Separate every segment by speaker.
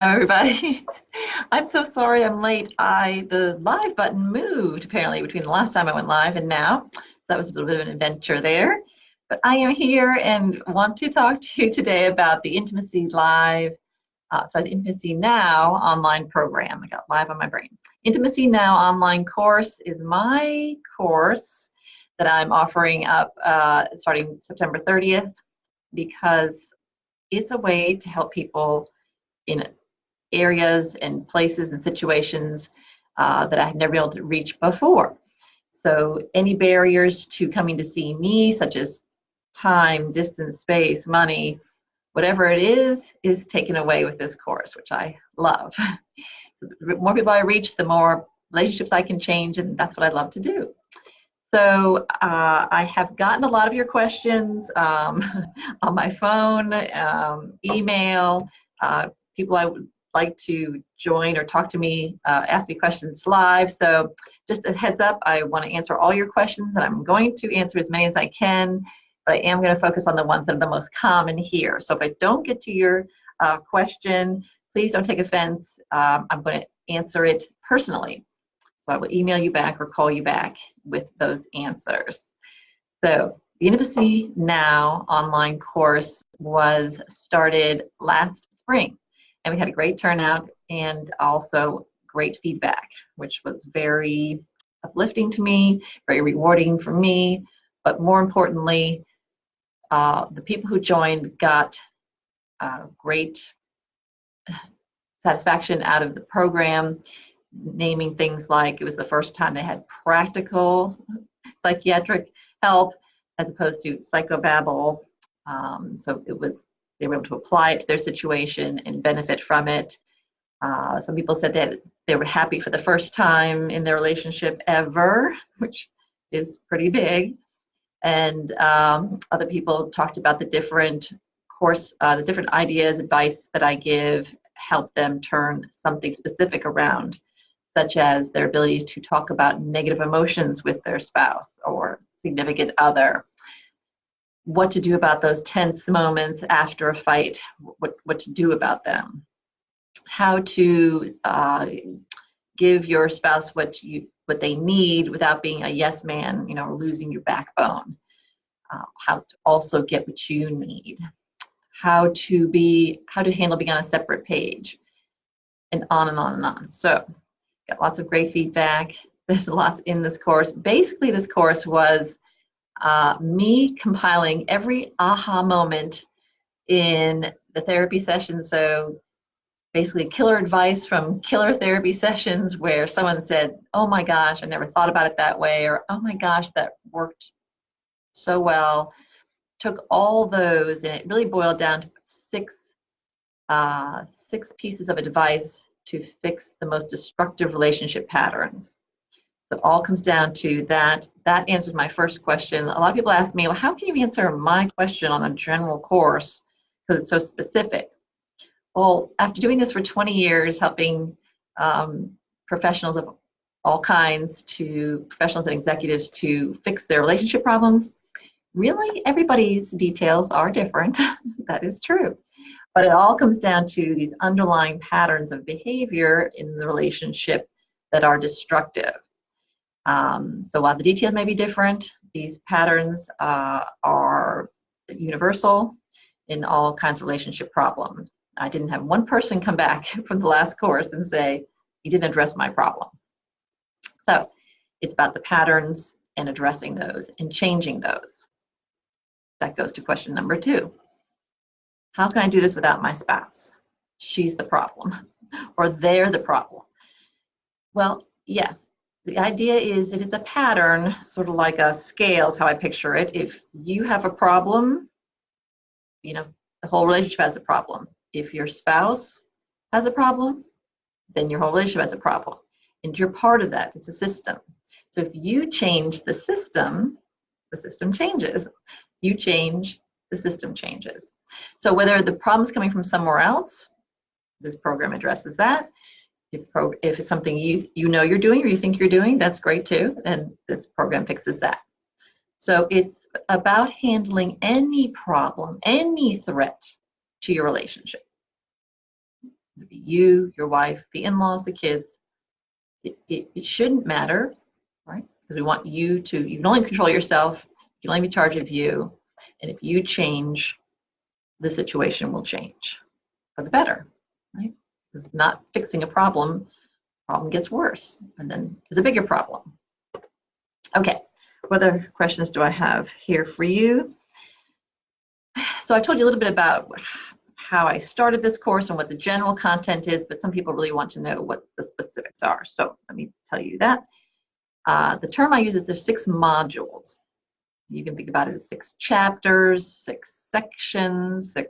Speaker 1: Everybody. I'm so sorry I'm late. The live button moved apparently between the last time I went live and now. So that was a little bit of an adventure there. But I am here and want to talk to you today about the the Intimacy Now online program. I got live on my brain. Intimacy Now online course is my course that I'm offering up starting September 30th because it's a way to help people in areas and places and situations that I had never been able to reach before. So any barriers to coming to see me, such as time, distance, space, money, whatever it is taken away with this course, which I love. The more people I reach, the more relationships I can change, and that's what I love to do. So I have gotten a lot of your questions on my phone, email, people I would like to join or talk to me, ask me questions live. So just a heads up, I want to answer all your questions, and I'm going to answer as many as I can, but I am going to focus on the ones that are the most common here. So if I don't get to your question, please don't take offense. I'm going to answer it personally. So I will email you back or call you back with those answers. So the Intimacy Now online course was started last spring, and we had a great turnout and also great feedback, which was very uplifting to me, very rewarding for me, but more importantly, the people who joined got great satisfaction out of the program, naming things like it was the first time they had practical psychiatric help as opposed to psychobabble. So they were able to apply it to their situation and benefit from it. Some people said that they were happy for the first time in their relationship ever, which is pretty big. And other people talked about the different ideas, advice that I give, help them turn something specific around, such as their ability to talk about negative emotions with their spouse or significant other, what to do about those tense moments after a fight, what to do about them, how to give your spouse what they need without being a yes man, losing your backbone, how to also get what you need, how to handle being on a separate page, and on and on and on. So got lots of great feedback. There's lots in this course. Basically, this course was me compiling every aha moment in the therapy session. So basically killer advice from killer therapy sessions where someone said, oh my gosh, I never thought about it that way, or oh my gosh, that worked so well. Took all those and it really boiled down to six pieces of advice to fix the most destructive relationship patterns. So it all comes down to that. That answers my first question. A lot of people ask me, well, how can you answer my question on a general course because it's so specific? Well, after doing this for 20 years, helping professionals of all kinds professionals and executives to fix their relationship problems, really everybody's details are different. That is true. But it all comes down to these underlying patterns of behavior in the relationship that are destructive. So while the details may be different, these patterns are universal in all kinds of relationship problems. I didn't have one person come back from the last course and say, you didn't address my problem. So it's about the patterns and addressing those and changing those. That goes to question number 2. How can I do this without my spouse? She's the problem, or they're the problem. Well, yes, the idea is if it's a pattern, sort of like a scale is how I picture it. If you have a problem, the whole relationship has a problem. If your spouse has a problem, then your whole relationship has a problem. And you're part of that. It's a system. So if you change the system changes. You change, the system changes. So whether the problem's coming from somewhere else, this program addresses that. If it's something you know you're doing or you think you're doing, that's great too, and this program fixes that. So it's about handling any problem, any threat to your relationship. It'd be you, your wife, the in-laws, the kids. It shouldn't matter, right? Because we want you can only control yourself, you can only be in charge of you. And if you change, the situation will change for the better, right? Because not fixing a problem gets worse, and then there's a bigger problem. Okay, what other questions do I have here for you? So I told you a little bit about how I started this course and what the general content is, but some people really want to know what the specifics are. So let me tell you that. The term I use is there's 6 modules. You can think about it as 6 chapters, 6 sections, 6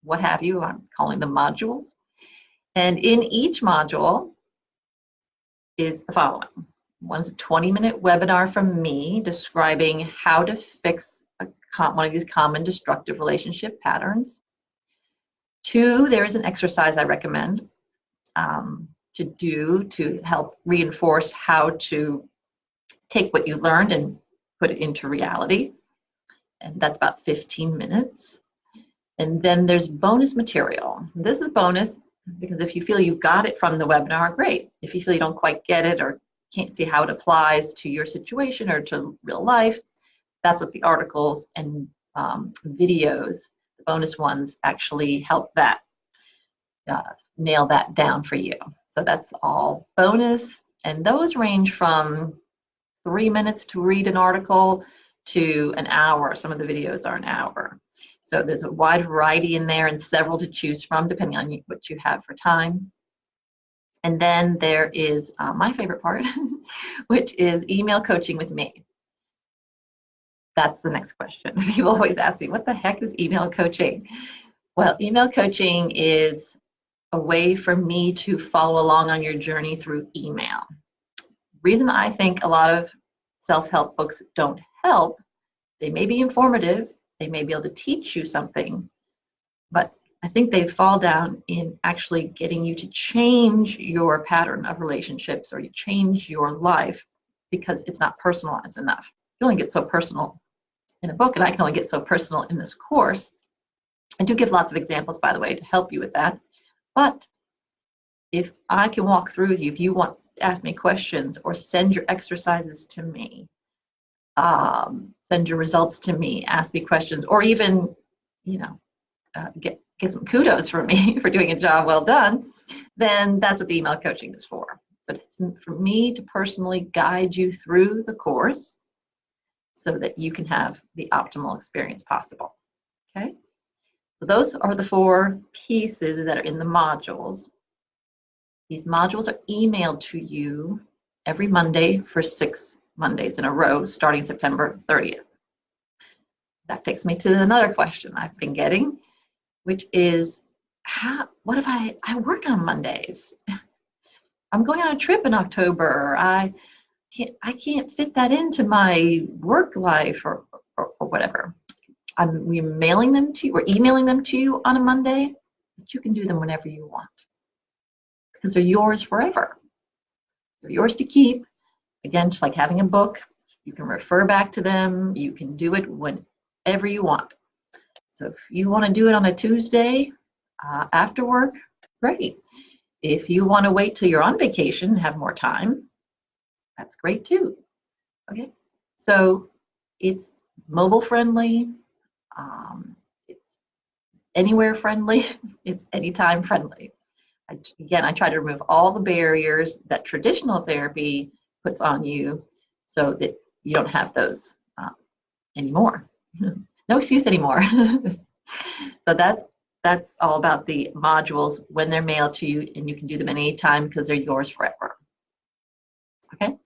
Speaker 1: what have you. I'm calling them modules. And in each module is the following. One's a 20-minute webinar from me describing how to fix one of these common destructive relationship patterns. 2, there is an exercise I recommend to do to help reinforce how to take what you learned and put it into reality. And that's about 15 minutes. And then there's bonus material. This is bonus because if you feel you've got it from the webinar, great. If you feel you don't quite get it or can't see how it applies to your situation or to real life, that's what the articles and videos, the bonus ones, actually help that nail that down for you. So that's all bonus, and those range from 3 minutes to read an article to an hour. Some of the videos are an hour. So there's a wide variety in there and several to choose from depending on what you have for time. And then there is my favorite part, which is email coaching with me. That's the next question. People always ask me, what the heck is email coaching? Well, email coaching is a way for me to follow along on your journey through email. Reason I think a lot of self-help books don't help, they may be informative, they may be able to teach you something, but I think they fall down in actually getting you to change your pattern of relationships or you change your life because it's not personalized enough. You only get so personal in a book, and I can only get so personal in this course. I do give lots of examples, by the way, to help you with that. But if I can walk through with you, if you want to ask me questions or send your exercises to me, send your results to me, ask me questions, or even, get some kudos from me for doing a job well done, then that's what the email coaching is for. So it's for me to personally guide you through the course so that you can have the optimal experience possible. Okay? So those are the 4 pieces that are in the modules. These modules are emailed to you every Monday for 6 Mondays in a row, starting September 30th. That takes me to another question I've been getting, which is, what if I work on Mondays? I'm going on a trip in October. I can't fit that into my work life or whatever. We're emailing them to you on a Monday, but you can do them whenever you want because they're yours forever. They're yours to keep. Again, just like having a book, you can refer back to them. You can do it whenever you want. So if you want to do it on a Tuesday after work, great. If you want to wait till you're on vacation and have more time, that's great too. Okay, so it's mobile friendly, it's anywhere friendly, it's anytime friendly. I try to remove all the barriers that traditional therapy puts on you so that you don't have those anymore. No excuse anymore. So that's all about the modules when they're mailed to you, and you can do them any time because they're yours forever. Okay.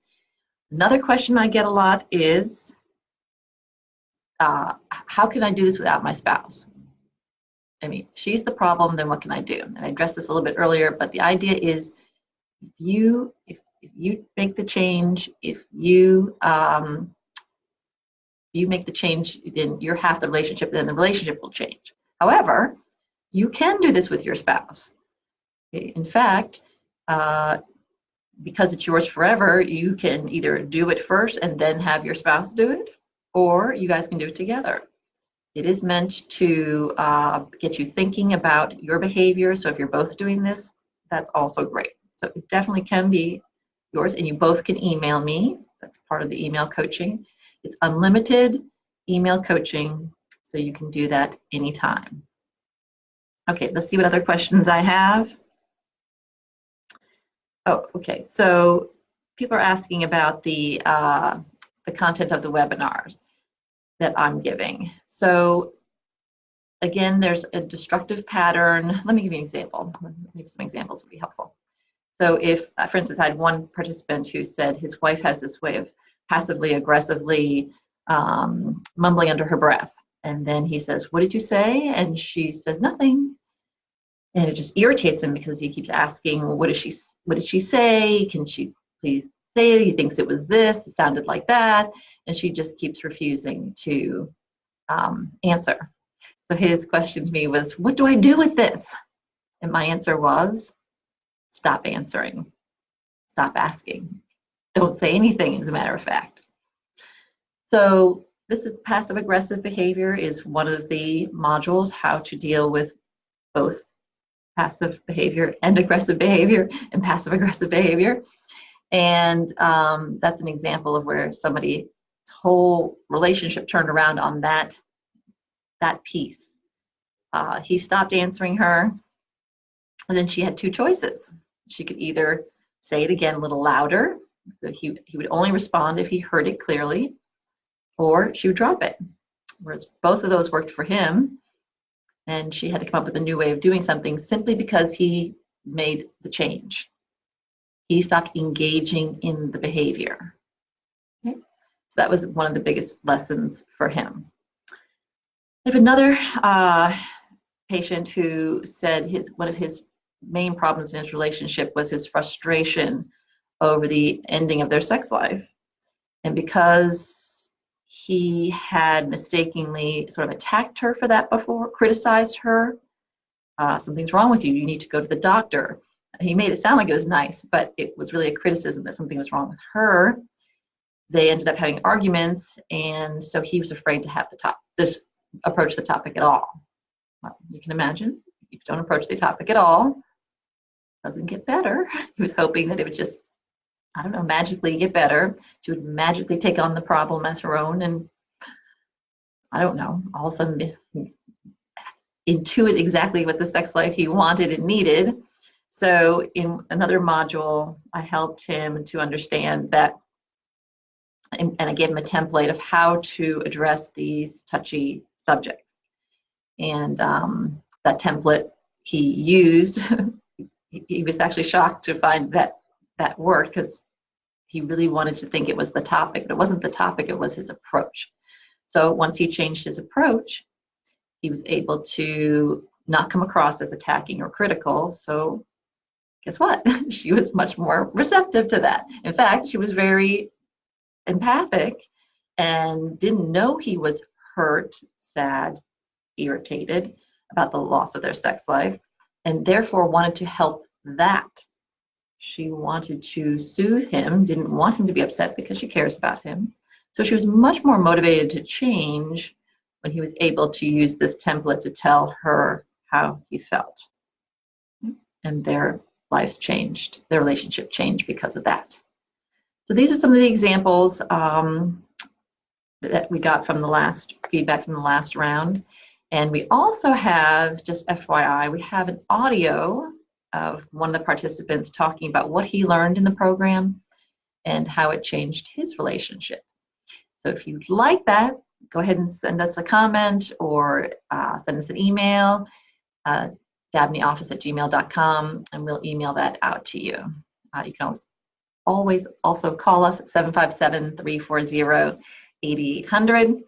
Speaker 1: Another question I get a lot is, how can I do this without my spouse? I mean, she's the problem, then what can I do? And I addressed this a little bit earlier, but the idea is if you make the change, if you make the change, then you're half the relationship, then the relationship will change. However, you can do this with your spouse. In fact, because it's yours forever, you can either do it first and then have your spouse do it, or you guys can do it together. It is meant to get you thinking about your behavior. So if you're both doing this, that's also great. So it definitely can be yours, and you both can email me. That's part of the email coaching. It's unlimited email coaching, so you can do that anytime. Okay, let's see what other questions I have. Oh, okay. So people are asking about the content of the webinars that I'm giving. So again, there's a destructive pattern. Let me give you an example. Maybe some examples would be helpful. So if, for instance, I had one participant who said his wife has this way of passively aggressively mumbling under her breath. And then he says, "What did you say?" And she says, "Nothing." And it just irritates him because he keeps asking, well, what did she say? Can she please say it? He thinks it was this, it sounded like that. And she just keeps refusing to answer. So his question to me was, what do I do with this? And my answer was, stop answering, stop asking. Don't say anything, as a matter of fact. So this is passive aggressive behavior is one of the modules, how to deal with both passive behavior and aggressive behavior and passive aggressive behavior. And that's an example of where somebody's whole relationship turned around on that piece. He stopped answering her, and then she had two choices. She could either say it again a little louder, so he would only respond if he heard it clearly, or she would drop it. Whereas both of those worked for him, and she had to come up with a new way of doing something simply because he made the change. He stopped engaging in the behavior. Okay? So that was one of the biggest lessons for him. I have another patient who said one of his main problems in his relationship was his frustration over the ending of their sex life. And because he had mistakenly sort of attacked her for that before, criticized her, something's wrong with you, you need to go to the doctor. He made it sound like it was nice, but it was really a criticism that something was wrong with her. They ended up having arguments, and so he was afraid to have this approach the topic at all. Well, you can imagine, if you don't approach the topic at all, it doesn't get better. He was hoping that it would just, I don't know, magically get better. She would magically take on the problem as her own, and I don't know, all of a sudden intuit exactly what the sex life he wanted and needed. So in another module, I helped him to understand that, and I gave him a template of how to address these touchy subjects. And that template he used, he was actually shocked to find that that worked, because he really wanted to think it was the topic, but it wasn't the topic, it was his approach. So once he changed his approach, he was able to not come across as attacking or critical. So guess what? She was much more receptive to that. In fact, she was very empathic and didn't know he was hurt, sad, irritated about the loss of their sex life, and therefore wanted to help that. She wanted to soothe him, didn't want him to be upset because she cares about him. So she was much more motivated to change when he was able to use this template to tell her how he felt. And their lives changed, their relationship changed because of that. So these are some of the examples that we got from the last feedback from the last round. And we also have, just FYI, we have an audio of one of the participants talking about what he learned in the program and how it changed his relationship. So if you'd like that, go ahead and send us a comment or send us an email, dabneyoffice@gmail.com, and we'll email that out to you. You can always also call us at 757-340-8800.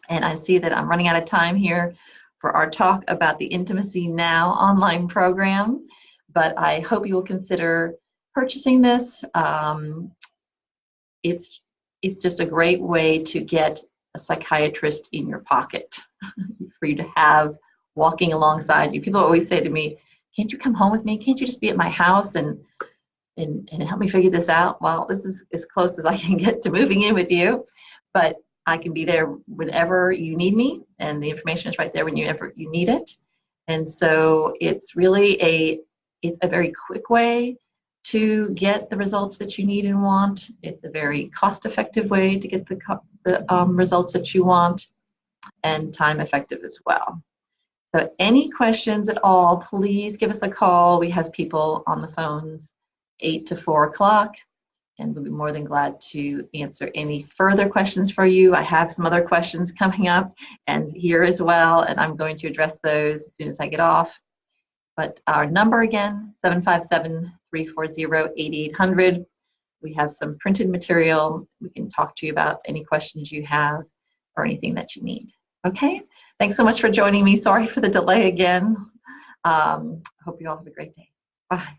Speaker 1: And I see that I'm running out of time here for our talk about the Intimacy Now online program, but I hope you will consider purchasing this. It's just a great way to get a psychiatrist in your pocket for you to have walking alongside you. People always say to me, can't you come home with me? Can't you just be at my house and help me figure this out? Well, this is as close as I can get to moving in with you, but I can be there whenever you need me, and the information is right there whenever you need it. And so it's really It's a very quick way to get the results that you need and want. It's a very cost-effective way to get the results that you want, and time effective as well. So any questions at all, please give us a call. We have people on the phones 8 to 4 o'clock, and we'll be more than glad to answer any further questions for you. I have some other questions coming up and here as well, and I'm going to address those as soon as I get off. But our number again, 757-340-8800. We have some printed material. We can talk to you about any questions you have or anything that you need. Okay, thanks so much for joining me. Sorry for the delay again. Hope you all have a great day. Bye.